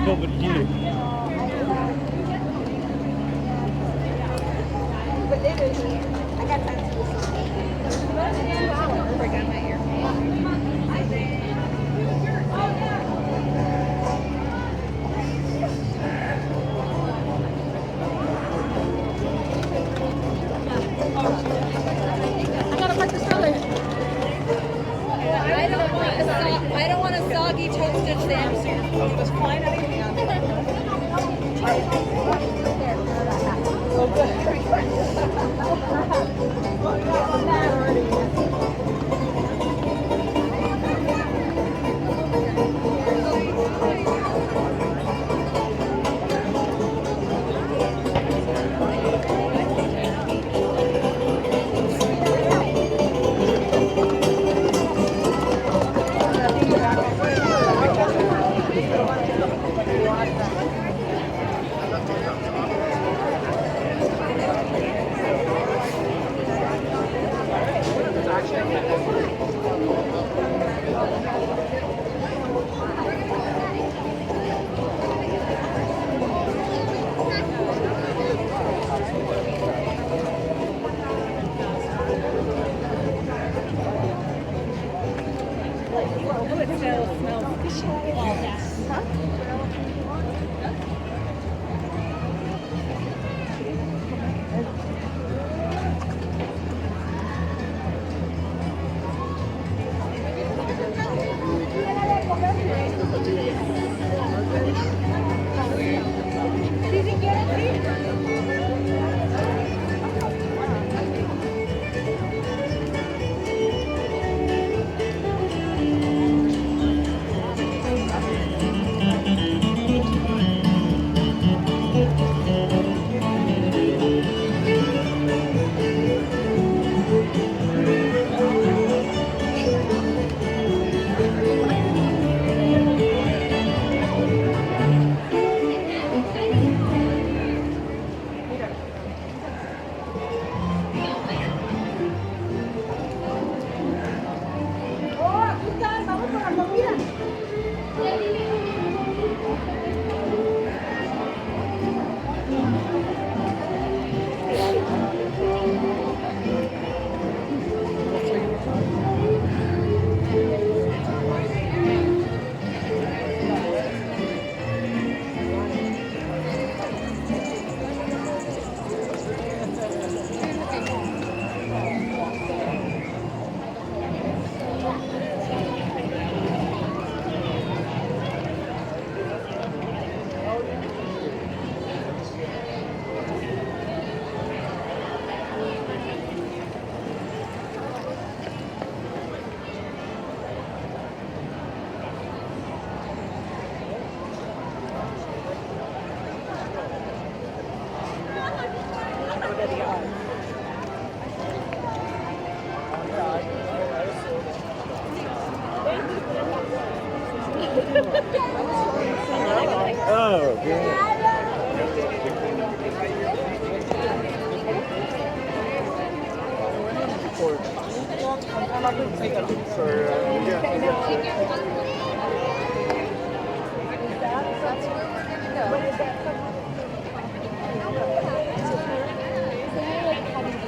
over here. I got time to do I got my ear. I gotta park the stroller. I don't want a soggy toasted sandwich. Just flying out of your hand. Oh, good.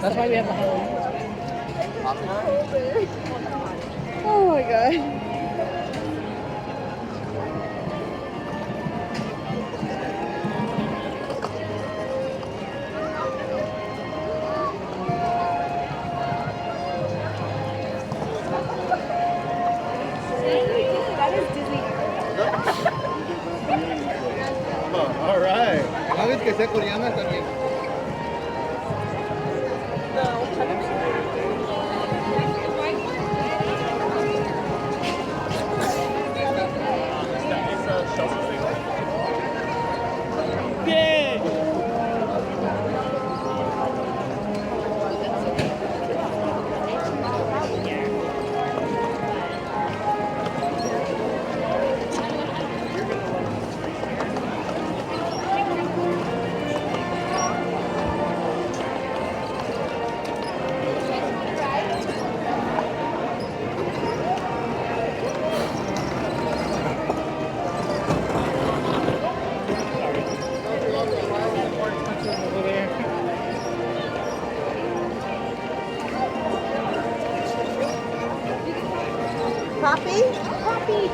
That's why we have the home. Oh my god. That is Disney. All right. ¿Sabes que sea coreana también? Poppy? Poppy.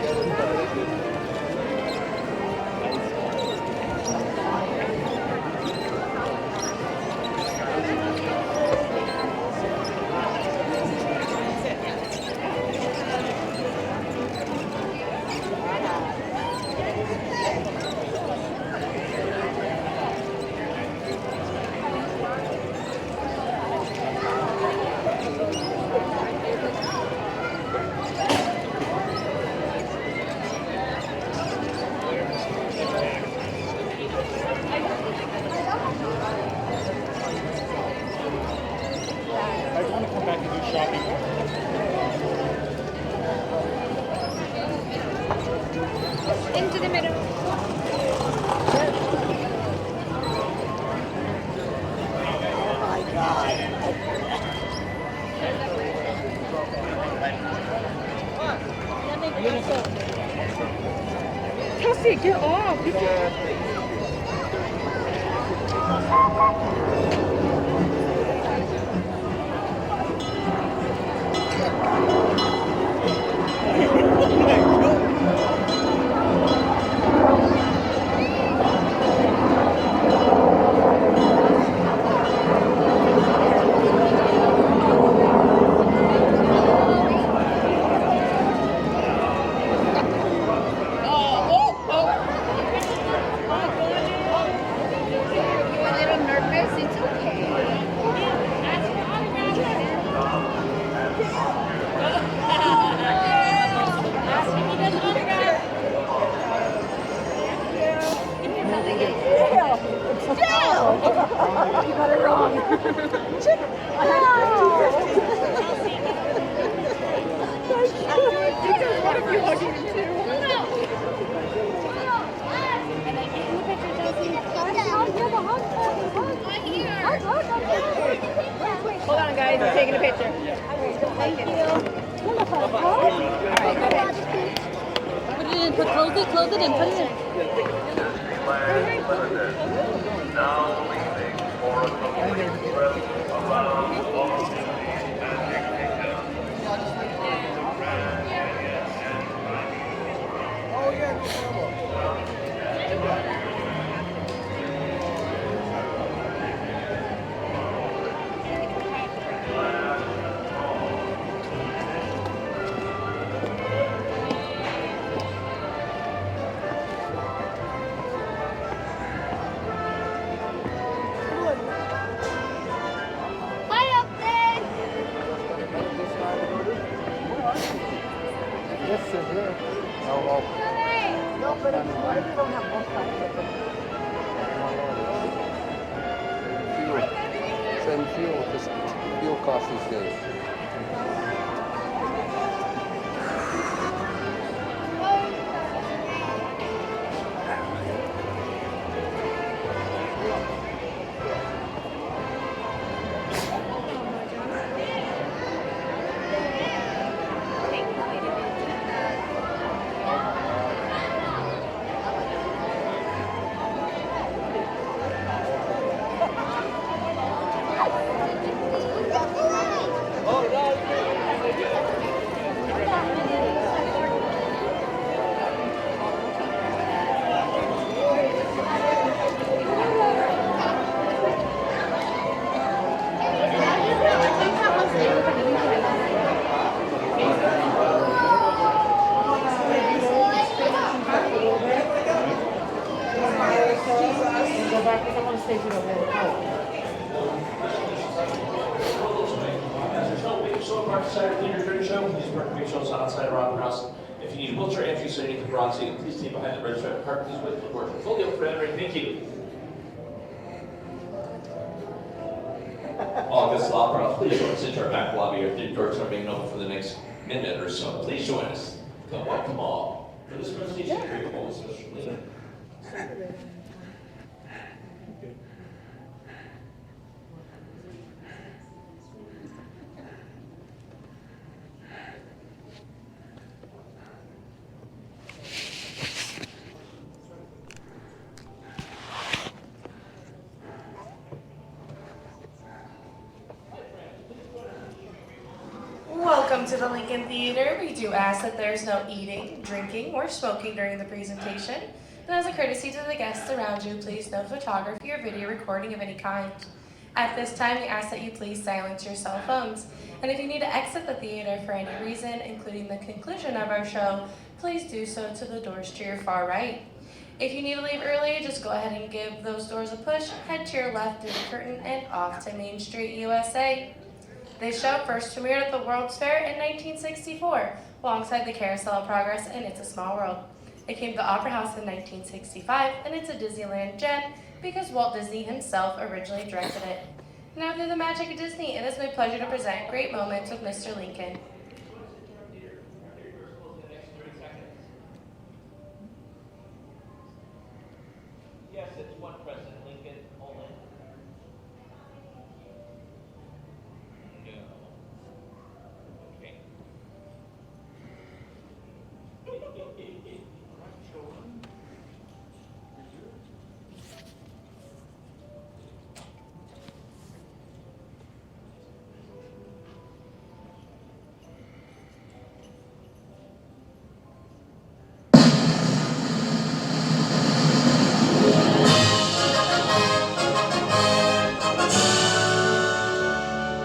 Into the middle. Oh my God. Kelsey, get off. You got it wrong. What if you hugging me too? Hold on, guys. I'm taking a picture. Thank you. Alright, go ahead. Put it in. Close it in. Put it in. Now leaving for a complete trip around Walt Disney Magic Kingdom. Oh, yeah, no problem. Yes, sir. Yeah. No, but if you don't have both sides. Same fuel, just fuel cost these days. Outside around the house. If you need a wheelchair entry so you need the bronze seat, please stay behind the register. Park please with the portfolio for entering. Thank you. August Opera, please join us into our back lobby. Our three doors are being open for the next minute or so. Please join us. Come on. For this presentation, we will especially. Welcome to to the Lincoln Theater, we do ask that there's no eating, drinking, or smoking during the presentation. And as a courtesy to the guests around you, please no photography or video recording of any kind. At this time, we ask that you please silence your cell phones. And if you need to exit the theater for any reason, including the conclusion of our show, please do so to the doors to your far right. If you need to leave early, just go ahead and give those doors a push, head to your left through the curtain, and off to Main Street, USA. This show first premiered at the World's Fair in 1964, alongside the Carousel of Progress and It's a Small World. It came to the Opera House in 1965, and it's a Disneyland gem because Walt Disney himself originally directed it. Now through the magic of Disney, it is my pleasure to present Great Moments with Mr. Lincoln. Yes, it's one President Lincoln only. No. Okay.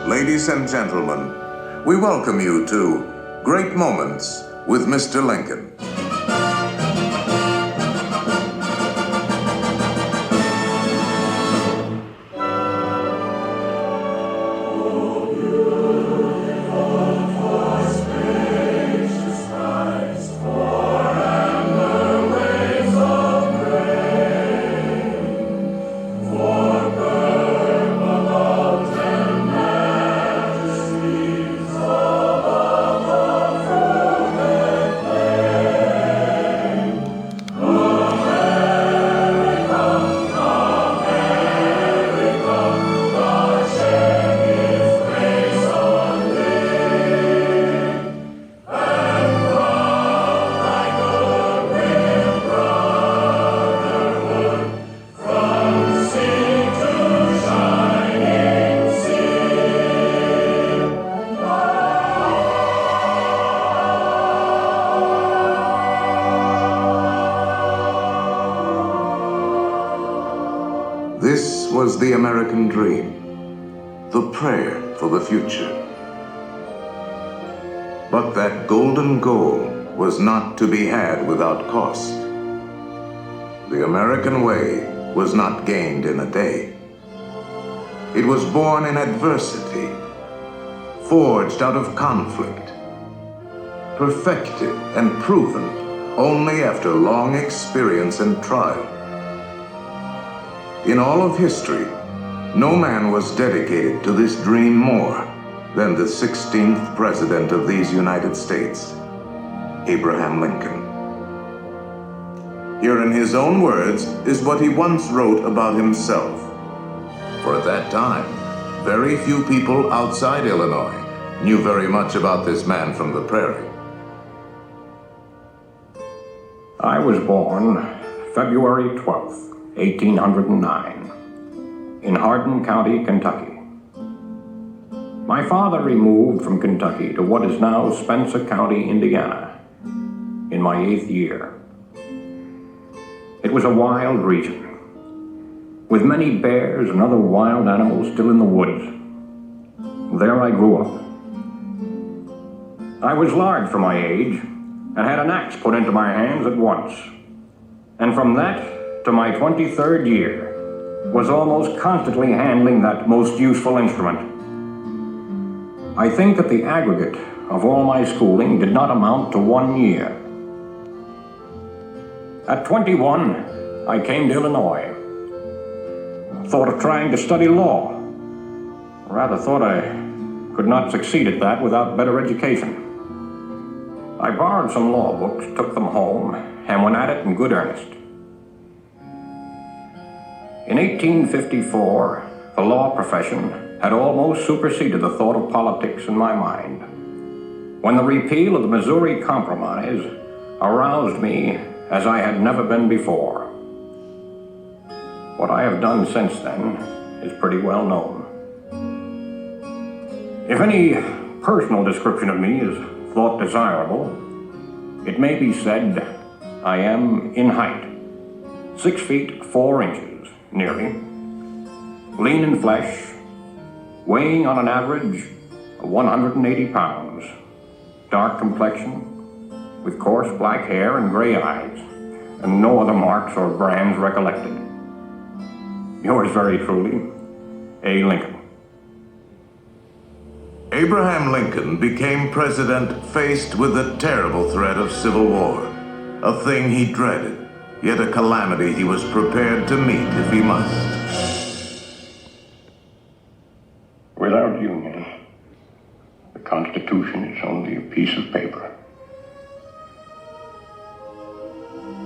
Ladies and gentlemen, we welcome you to Great Moments with Mr. Lincoln. This was the American dream, the prayer for the future. But that golden goal was not to be had without cost. The American way was not gained in a day. It was born in adversity, forged out of conflict, perfected and proven only after long experience and trial. In all of history, no man was dedicated to this dream more than the 16th President of these United States, Abraham Lincoln. Here in his own words is what he once wrote about himself. For at that time, very few people outside Illinois knew very much about this man from the prairie. I was born February 12th. 1809, in Hardin County, Kentucky. My father removed from Kentucky to what is now Spencer County, Indiana, in my 8th year. It was a wild region, with many bears and other wild animals still in the woods. There I grew up. I was large for my age, and had an axe put into my hands at once. And from that to my 23rd year, was almost constantly handling that most useful instrument. I think that the aggregate of all my schooling did not amount to 1 year. At 21, I came to Illinois. Thought of trying to study law. Rather thought I could not succeed at that without better education. I borrowed some law books, took them home, and went at it in good earnest. In 1854, the law profession had almost superseded the thought of politics in my mind, when the repeal of the Missouri Compromise aroused me as I had never been before. What I have done since then is pretty well known. If any personal description of me is thought desirable, it may be said I am in height, 6 feet 4 inches, nearly, lean in flesh, weighing on an average 180 pounds, dark complexion, with coarse black hair and gray eyes, and no other marks or brands recollected. Yours very truly, A. Lincoln. Abraham Lincoln became president faced with the terrible threat of civil war, a thing he dreaded, yet a calamity he was prepared to meet if he must. Without union, the Constitution is only a piece of paper.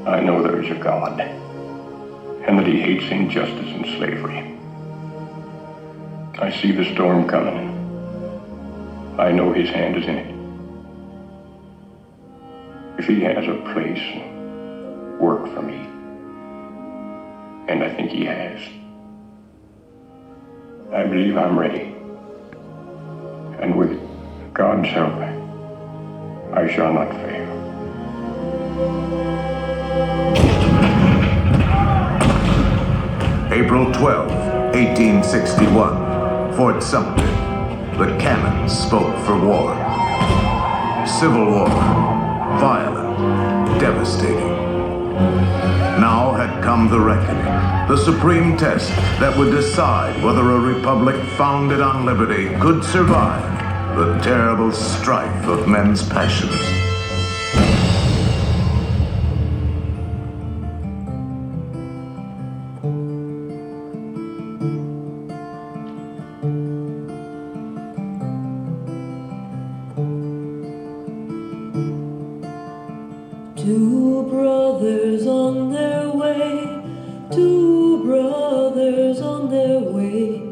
I know there is a God, and that he hates injustice and slavery. I see the storm coming. I know his hand is in it. If he has a place, work for me, and I think he has, I believe I'm ready. And with God's help, I shall not fail. April 12, 1861, Fort Sumter. The cannon spoke for war. Civil war, violent, devastating. Now had come the reckoning, the supreme test that would decide whether a republic founded on liberty could survive the terrible strife of men's passions. Two brothers on their way, two brothers on their way,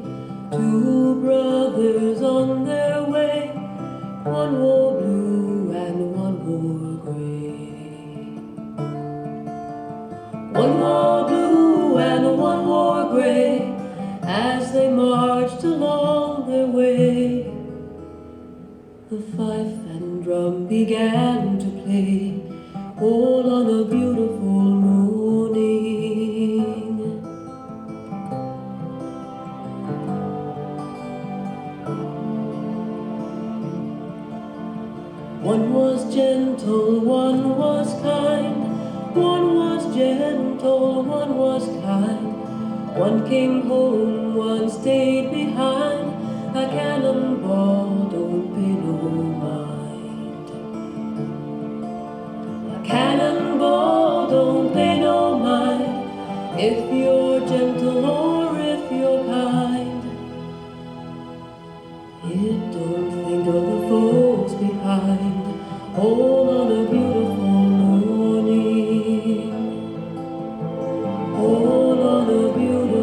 two brothers on their way. One wore blue and one wore gray. One wore blue and one wore gray as they marched along their way. The fife and drum began to play, all on a beautiful morning. One was gentle, one was kind. One was gentle, one was kind. One came home, one stayed behind. A cannonball don't pay no mind. A cannonball don't pay no mind if you're gentle or if you're kind. It don't think of the folks behind, all on a beautiful morning, all on a beautiful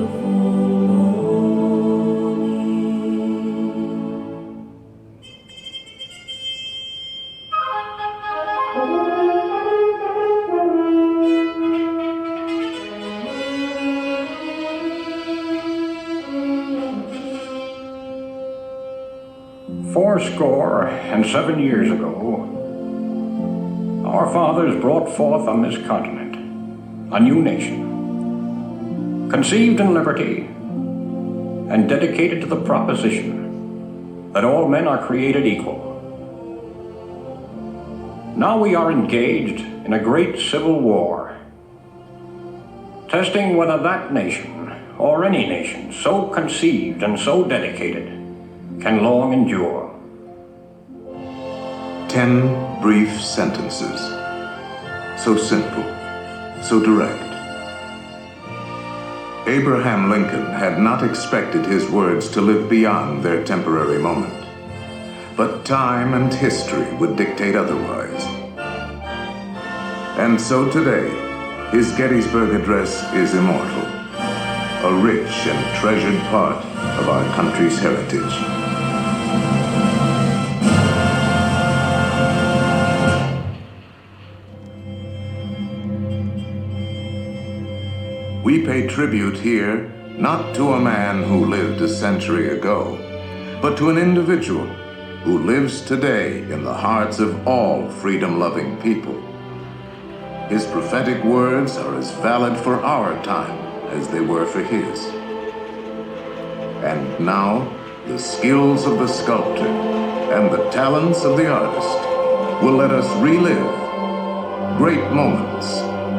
Fourscore and 7 years ago, our fathers brought forth on this continent a new nation, conceived in liberty and dedicated to the proposition that all men are created equal. Now we are engaged in a great civil war, testing whether that nation, or any nation so conceived and so dedicated, can long endure. 10 brief sentences. So simple, so direct. Abraham Lincoln had not expected his words to live beyond their temporary moment. But time and history would dictate otherwise. And so today, his Gettysburg Address is immortal, a rich and treasured part of our country's heritage. We pay tribute here not to a man who lived a century ago, but to an individual who lives today in the hearts of all freedom-loving people. His prophetic words are as valid for our time as they were for his. And now, the skills of the sculptor and the talents of the artist will let us relive great moments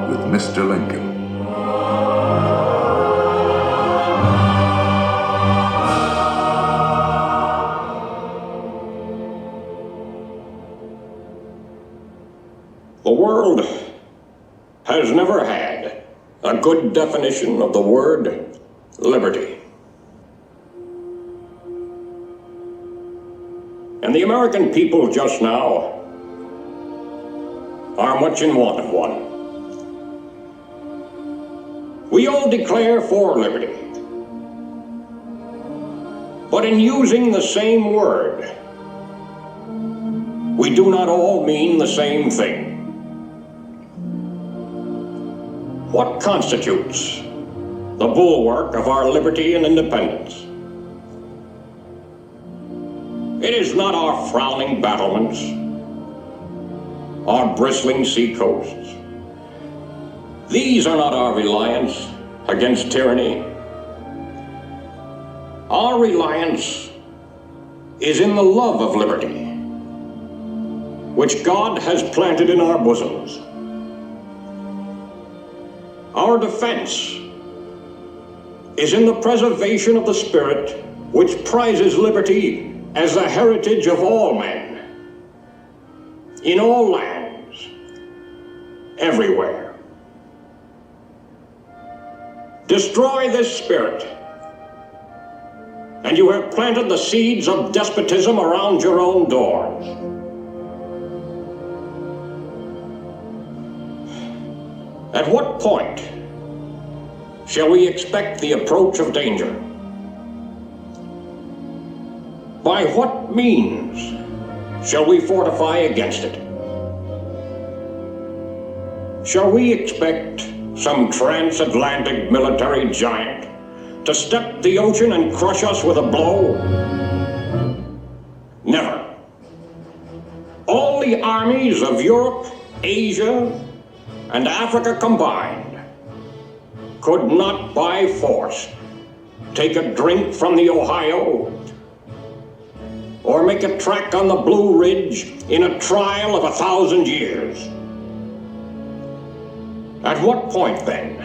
with Mr. Lincoln. The world has never had a good definition of the word liberty. And the American people just now are much in want of one. We all declare for liberty, but in using the same word, we do not all mean the same thing. What constitutes the bulwark of our liberty and independence? It is not our frowning battlements, our bristling seacoasts. These are not our reliance against tyranny. Our reliance is in the love of liberty, which God has planted in our bosoms. Our defense is in the preservation of the spirit which prizes liberty as the heritage of all men, in all lands, everywhere. Destroy this spirit, and you have planted the seeds of despotism around your own doors. At what point shall we expect the approach of danger? By what means shall we fortify against it? Shall we expect some transatlantic military giant to step the ocean and crush us with a blow? Never. All the armies of Europe, Asia, and Africa combined could not by force take a drink from the Ohio or make a track on the Blue Ridge in a trial of 1,000 years. At what point, then,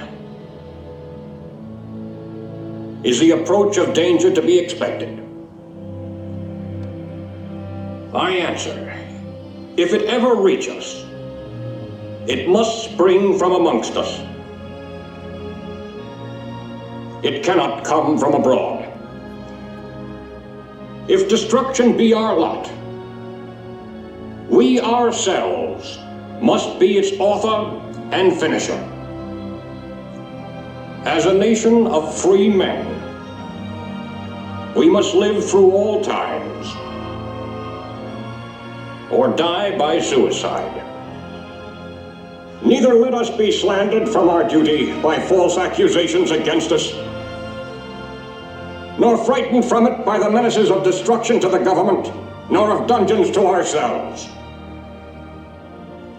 is the approach of danger to be expected? I answer, if it ever reach us, it must spring from amongst us. It cannot come from abroad. If destruction be our lot, we ourselves must be its author and finisher. As a nation of free men, we must live through all times or die by suicide. Neither let us be slandered from our duty by false accusations against us, nor frightened from it by the menaces of destruction to the government, nor of dungeons to ourselves.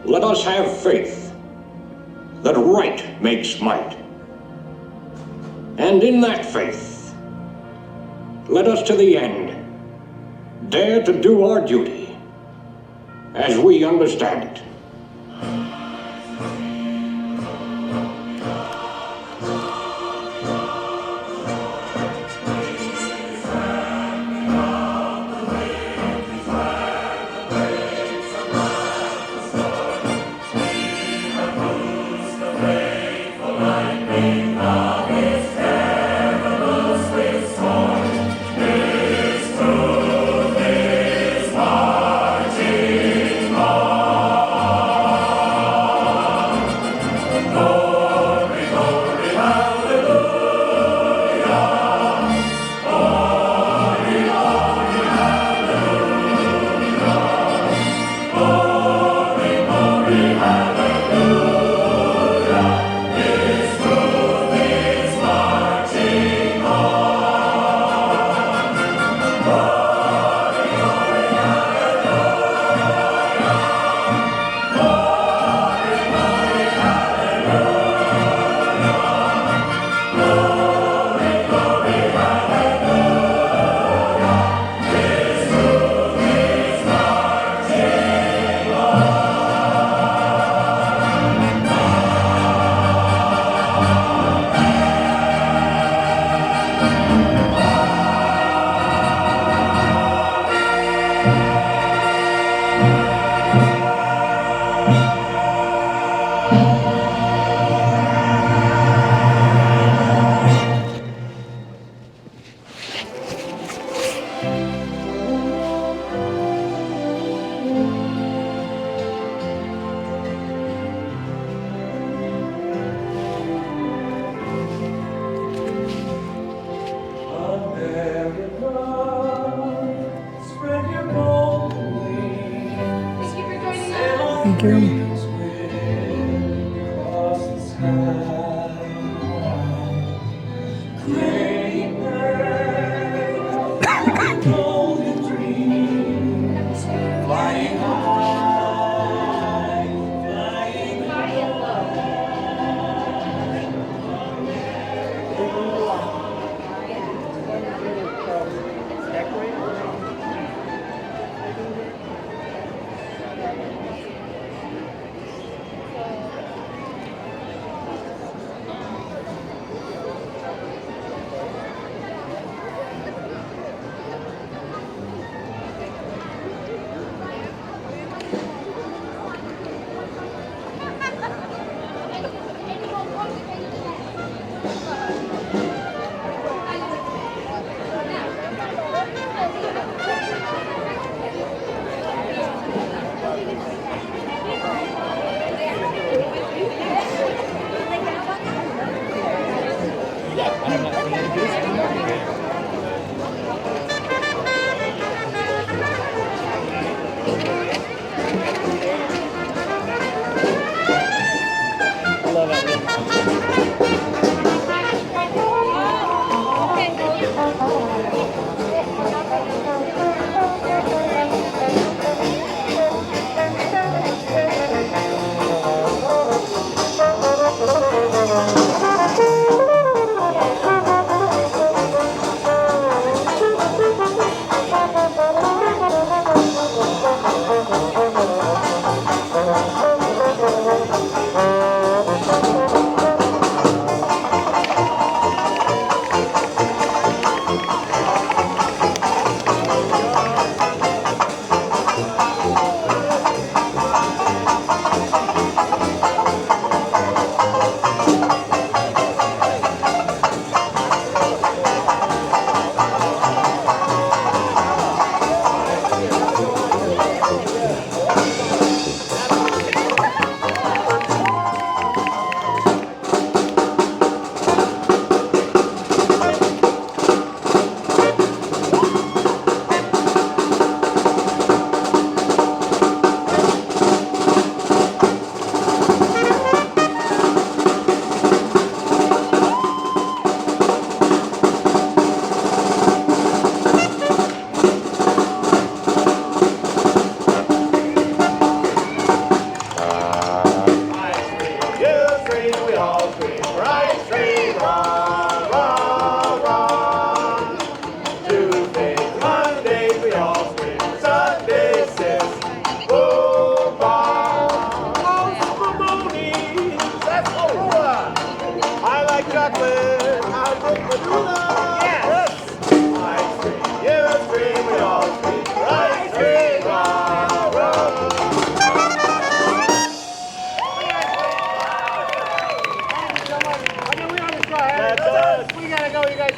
Let us have faith that right makes might. And in that faith, let us to the end dare to do our duty as we understand it. Thank you.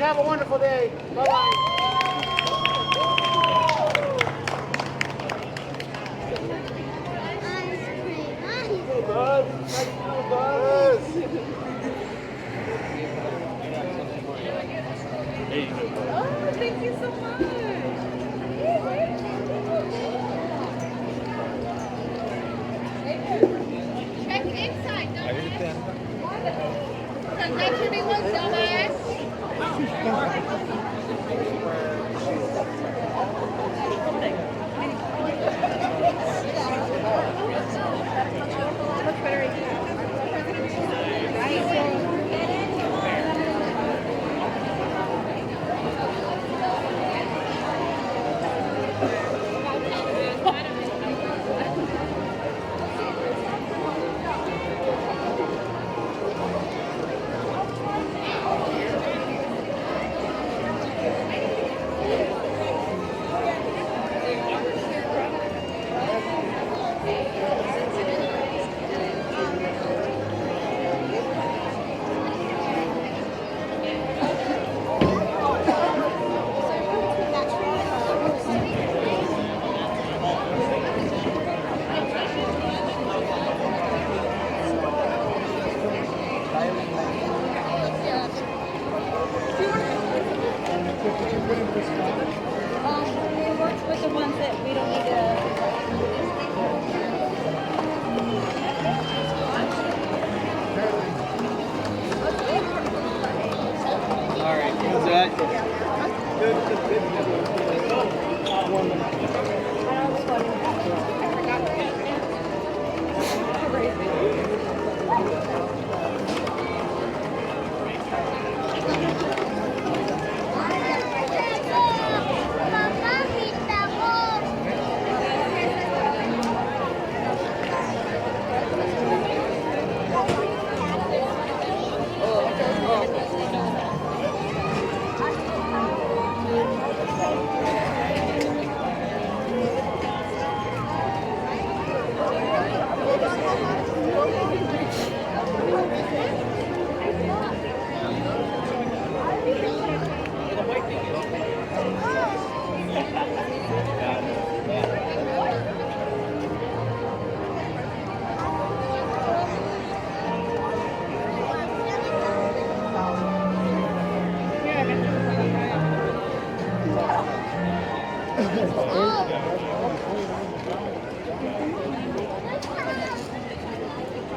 Have a wonderful day. Bye-bye. Hey, bud. How you doing, bud? There you go, bud. Oh, thank you so much. Check inside, dumbass. Contact everyone, dumbass.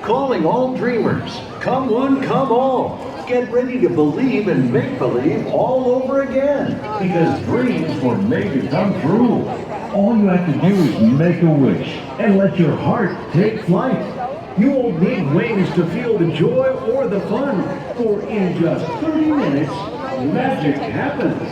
Calling all dreamers. Come one, come all. Get ready to believe and make believe all over again. Because dreams were made to come true. All you have to do is make a wish and let your heart take flight. You won't need wings to feel the joy or the fun. For in just 30 minutes, magic happens.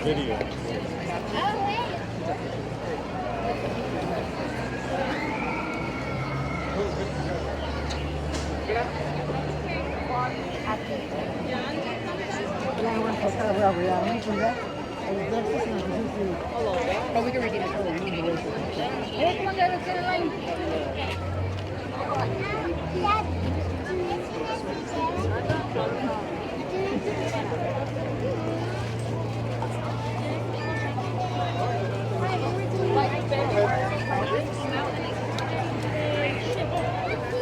Video. Oh, we can redeem it. Hey, come on, guys, let's get in line.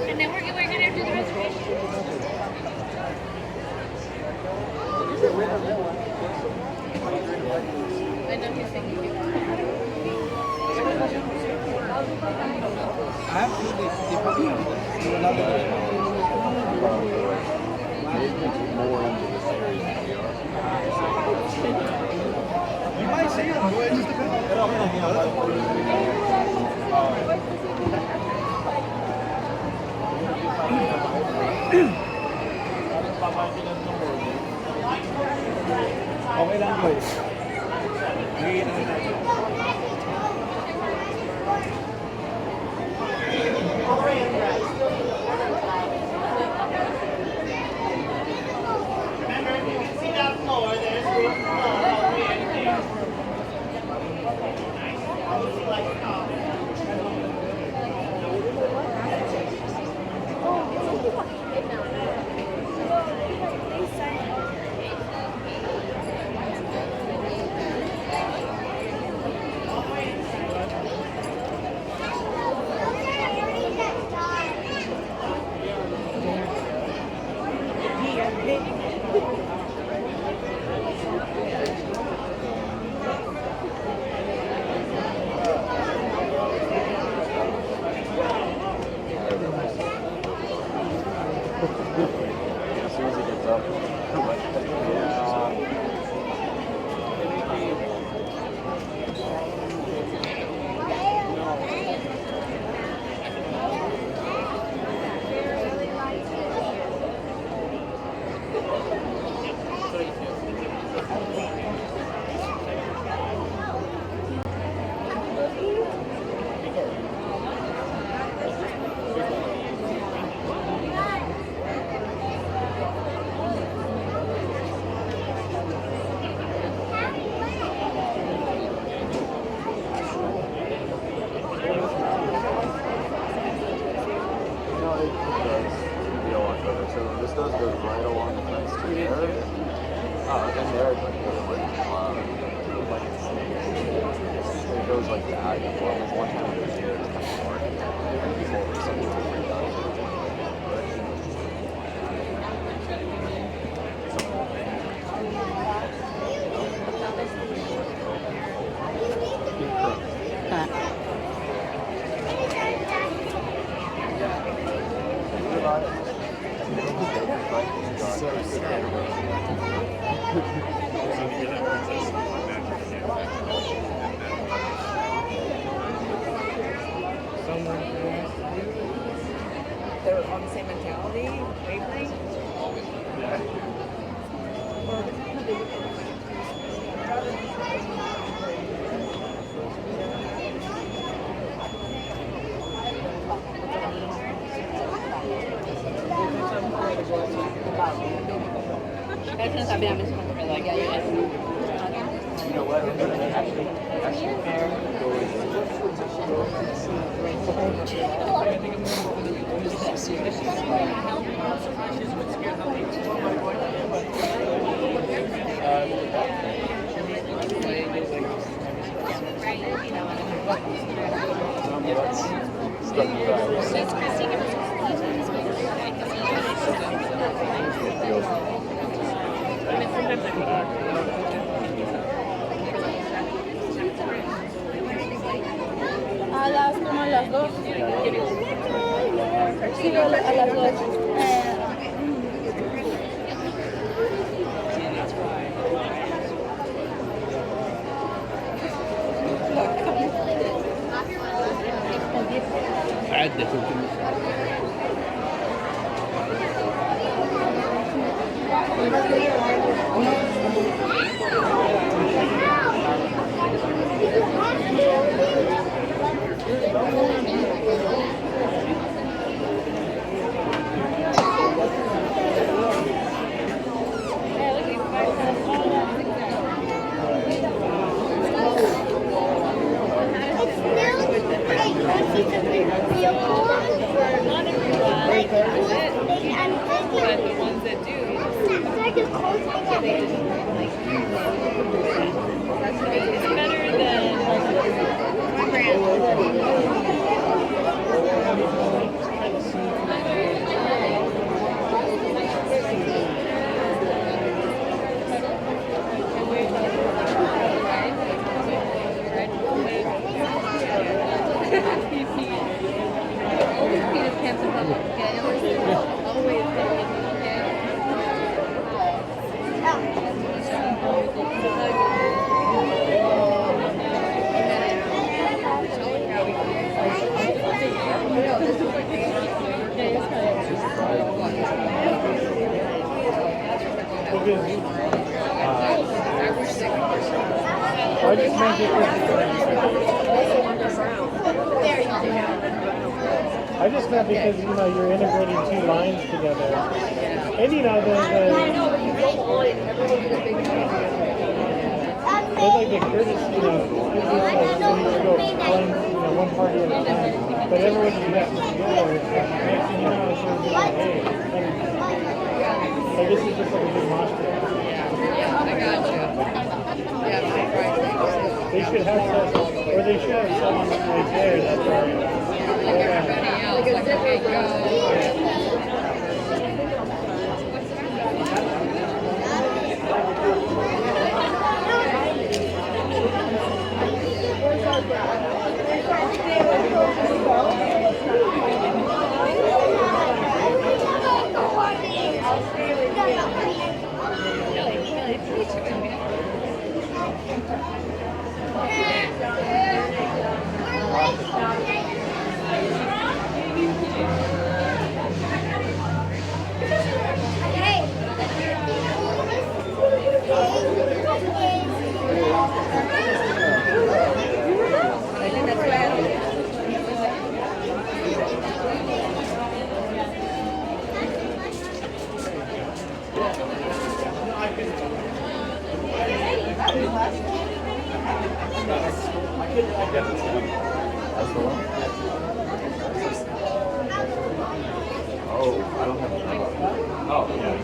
And then we're gonna do the reservation. I know he's thinking. More into the series than we are. You might see them, it just depends. Okay lang po eh. As soon as he gets up. So this does go right along the fence to there. Oh, and there it's like a little bit like it goes like that. Well, there's one time there's here, it's kind of hard. Before it's something to bring down. They're on the same mentality, wavering. Eso no sabía mismo, pero ya You know what? Como a las 2. Sí, a las 2. But the ones that do, I just meant because, you know, you're integrating two lines together. And, you know, there's like the courtesy, you know, to go one, you know, one party at a time. But everyone you have together, next thing you know, it's sort of like, hey, so this is just like a big monster. I got you. Yeah, right. They should have some, or they should have someone right there that's right. Everybody else, like, okay, go. That's the one? Oh, I don't have a Oh, yeah.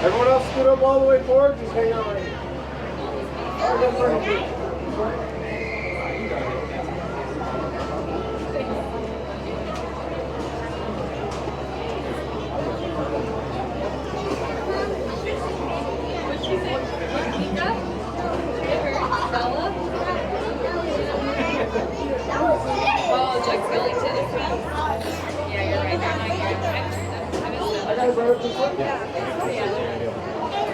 Everyone else scoot up all the way forward, just hang out right here. Oh, it's like Skellington. Yeah, you're right. I got it right this way.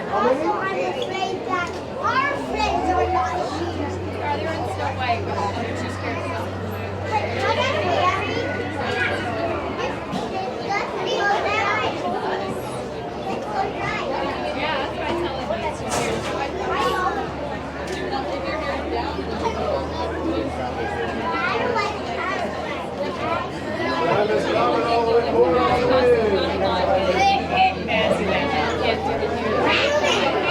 How many? I'm afraid that our friends are not here. They're in Snow White, but they're too scared to come. Wait, can I get Harry? Yeah, that's what I tell them. It's too scared. So I if you're hearing down, All the way forward. Massive. I can't do it here.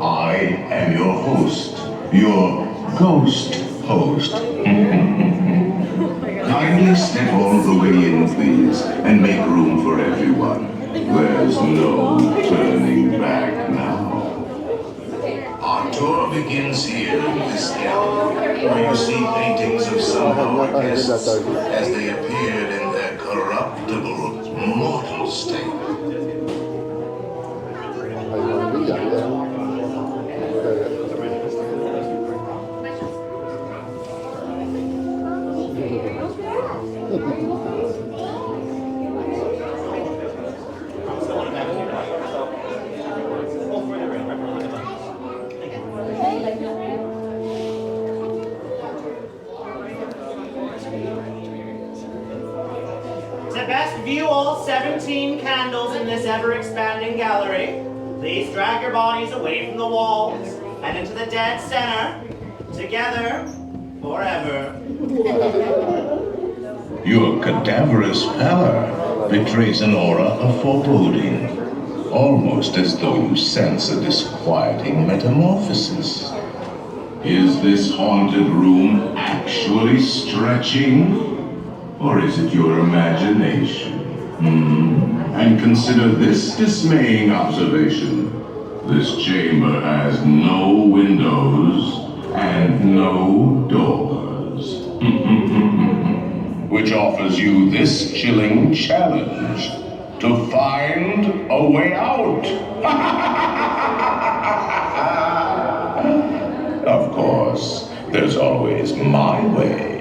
I am your host, your ghost host. Kindly step all the way in, please, and make room for everyone. There's no turning back now. Our tour begins here in this gallery, where you see paintings of some of our guests as they appeared in their corruptible, mortal state. To best view all 17 candles in this ever-expanding gallery, please drag your bodies away from the walls and into the dead center, together, forever. Your cadaverous pallor betrays an aura of foreboding, almost as though you sense a disquieting metamorphosis. Is this haunted room actually stretching? Or is it your imagination? And consider this dismaying observation. This chamber has no windows and no doors. Which offers you this chilling challenge to find a way out. Of course, there's always my way.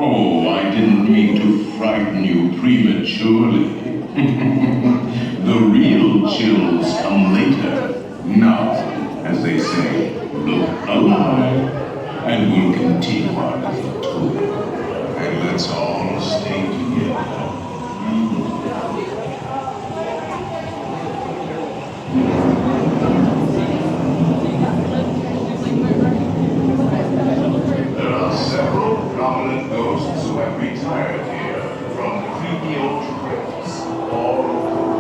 Oh, I didn't mean to frighten you prematurely. The real chills come later. Now, as they say, look alive. And we'll continue our little tour. And let's all stay together. There are several prominent ghosts who have retired here from creepy old crypts all over the world.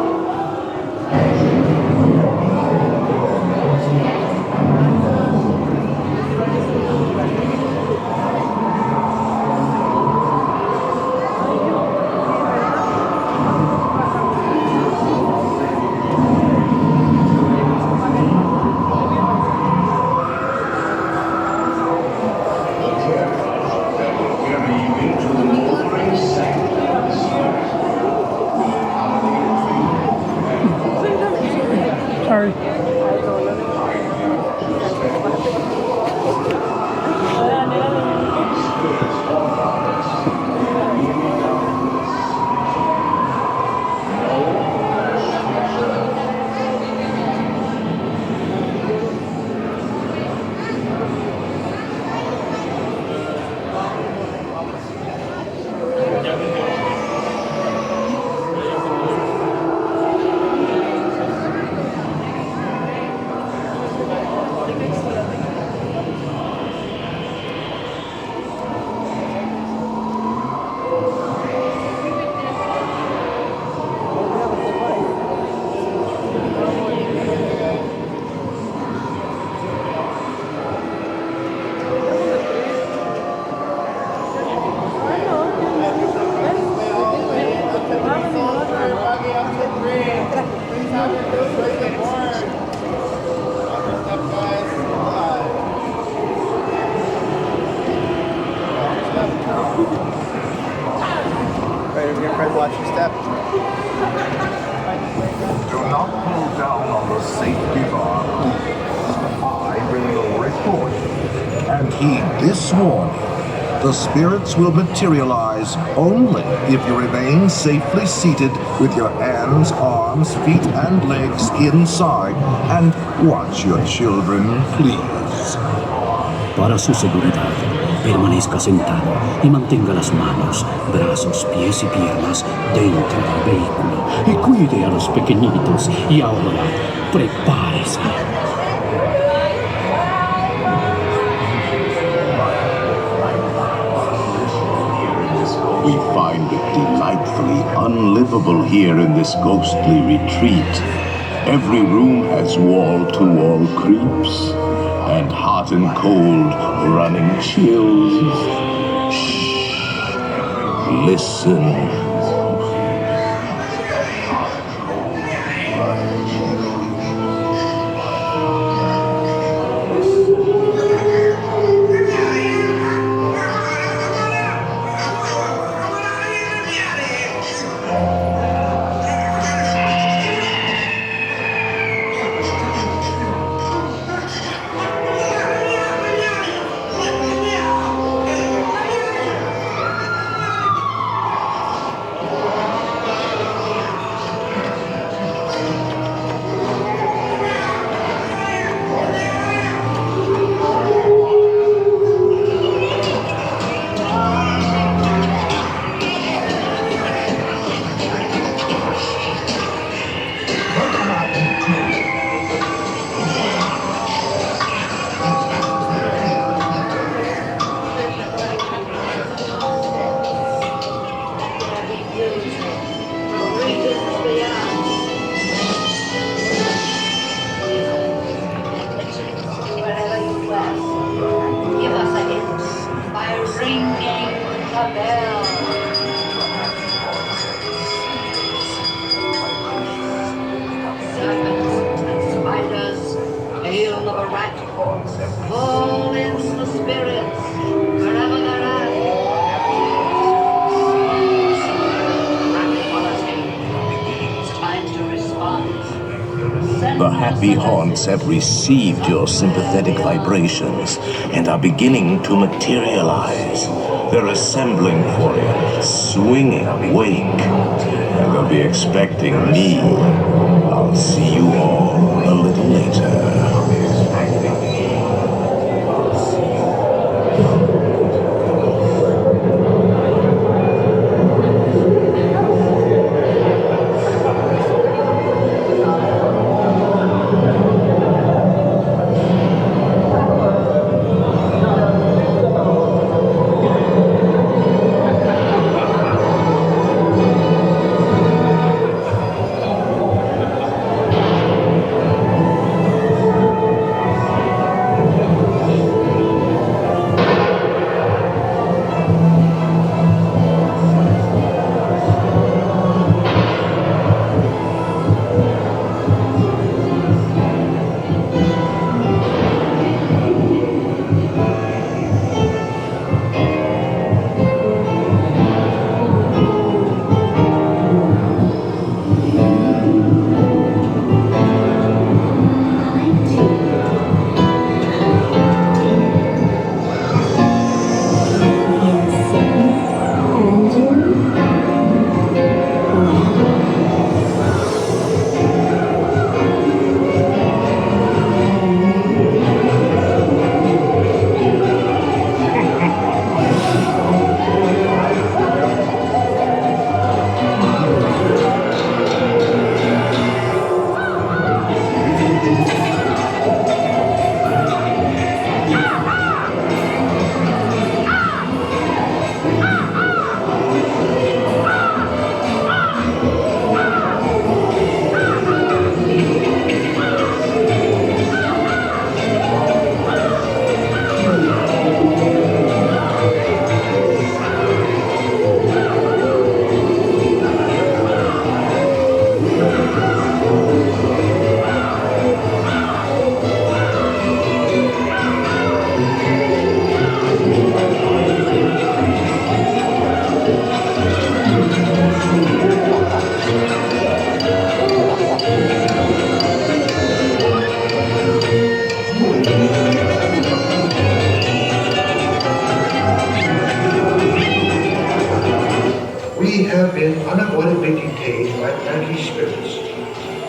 Sorry. Watch your step. Do not pull down on the safety bar. I bring the report. And heed this warning. The spirits will materialize only if you remain safely seated with your hands, arms, feet, and legs inside. And watch your children, please. Para su seguridad, permanezca sentado y mantenga las manos, brazos, pies y piernas dentro del vehículo y cuide a los pequeñitos. Y ahora, prepárese. delightfully unlivable here in this ghostly retreat. Every room has wall-to-wall creeps, and hot and cold running chills. Shh. Listen. The happy haunts have received your sympathetic vibrations and are beginning to materialize. They're assembling for you, swinging wake, and they'll be expecting me. I'll see you all a little later. We have been unavoidably detained by Yankee spirits.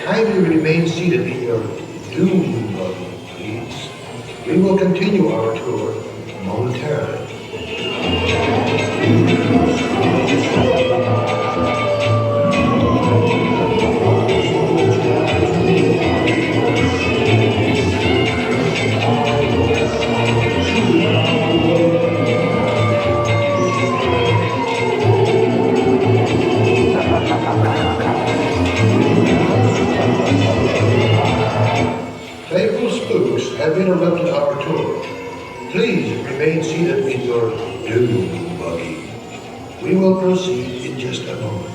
Kindly remain seated in your doom buggy, please. We will continue our tour momentarily. have interrupted our tour. Please remain seated in your dune buggy. We will proceed in just a moment.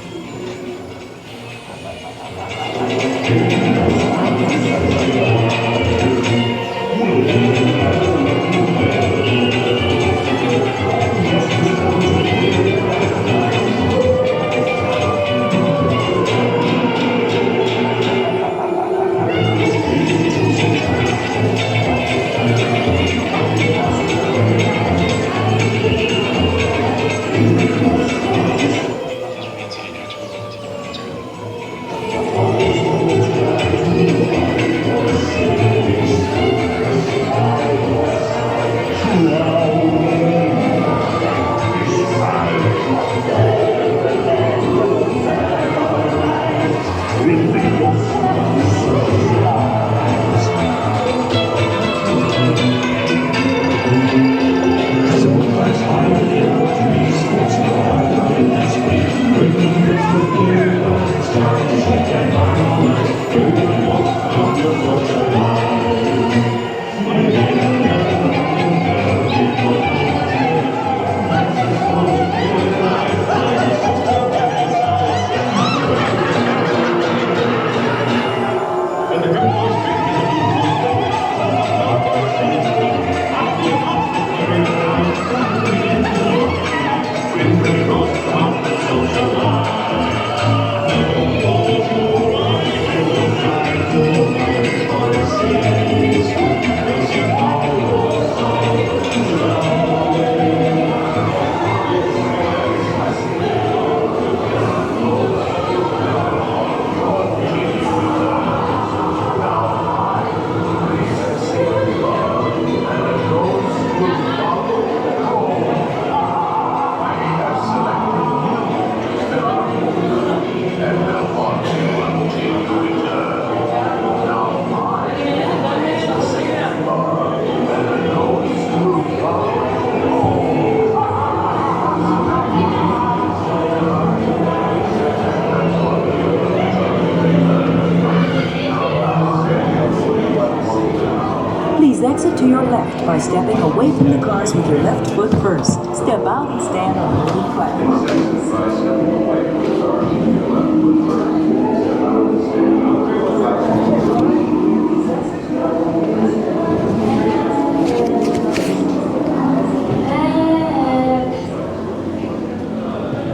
Please exit to your left by stepping away from the cars with your left foot first. Step out and stand on the wooden platform.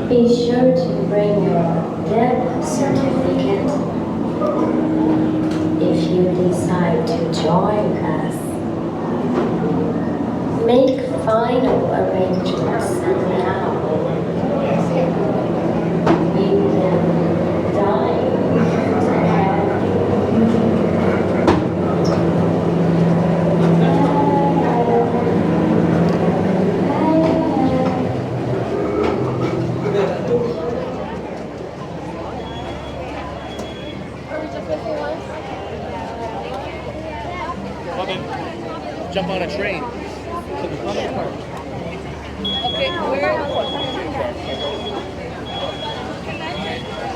Be sure to bring your death certificate if you decide to join us. Make final arrangements now. We will dine to have you. Jump on a train. Okay, where?